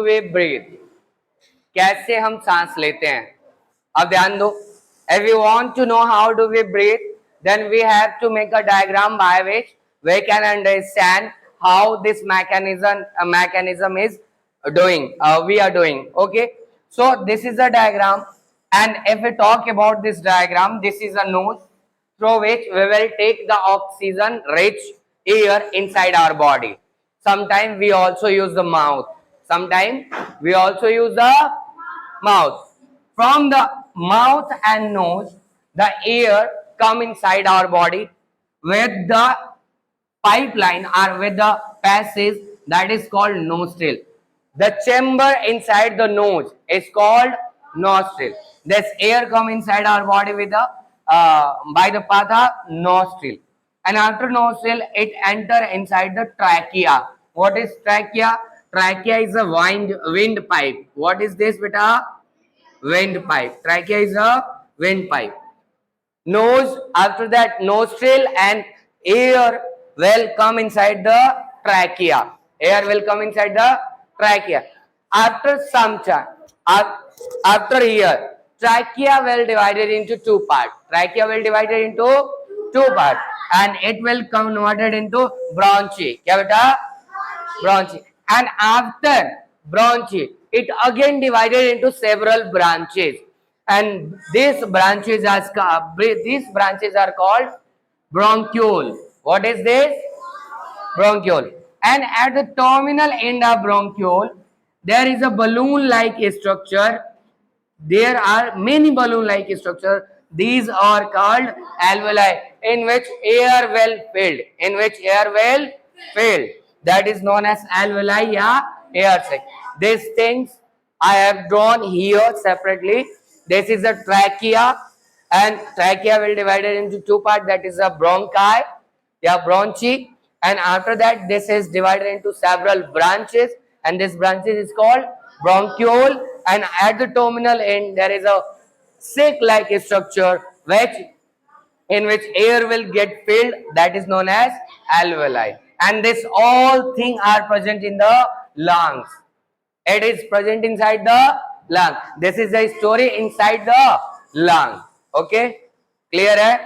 we breathe? कैसे हम सांस लेते हैं? अब ध्यान दो. If you want to know how do we breathe, then we have to make a diagram by which we can understand how this mechanism is doing. We are doing. Okay. So this is a diagram, and if we talk about this diagram, this is a nose through which we will take the oxygen rich air inside our body. Sometimes we also use the mouth. Sometimes we also use the mouth. From the mouth and nose, the air come inside our body with the pipeline or with the passage that is called nostril. The chamber inside the nose is called nostril. This air come inside our body with the by the path of nostril, and after nostril it enter inside the trachea. What is trachea? Trachea is a wind pipe. What is this, beta? Wind pipe. Trachea is a wind pipe. Nose, after that nostril, and air will come inside the trachea. Air will come inside the trachea. After some time, after here, trachea will divided into two parts. Trachea will divided into two parts, and it will converted into bronchi. क्या बेटा? Bronchi. And after bronchi, it again divided into several branches, and these branches are called bronchiole. What is this? Bronchiole. And at the terminal end of bronchiole, there is a balloon-like structure. There are many balloon-like structures. These are called alveoli, in which air will fill. In which air will fill. That is known as alveoli or air sac. These things I have drawn here separately. This is the trachea, and trachea will divide it into two parts. That is a bronchi, bronchi, and after that this is divided into several branches, and this branches is called bronchiole. And at the terminal end there is a sac-like structure in which air will get filled. That is known as alveoli. And this all thing are present in the lungs. It is present inside the lung. This is the story inside the lung. Okay, clear है?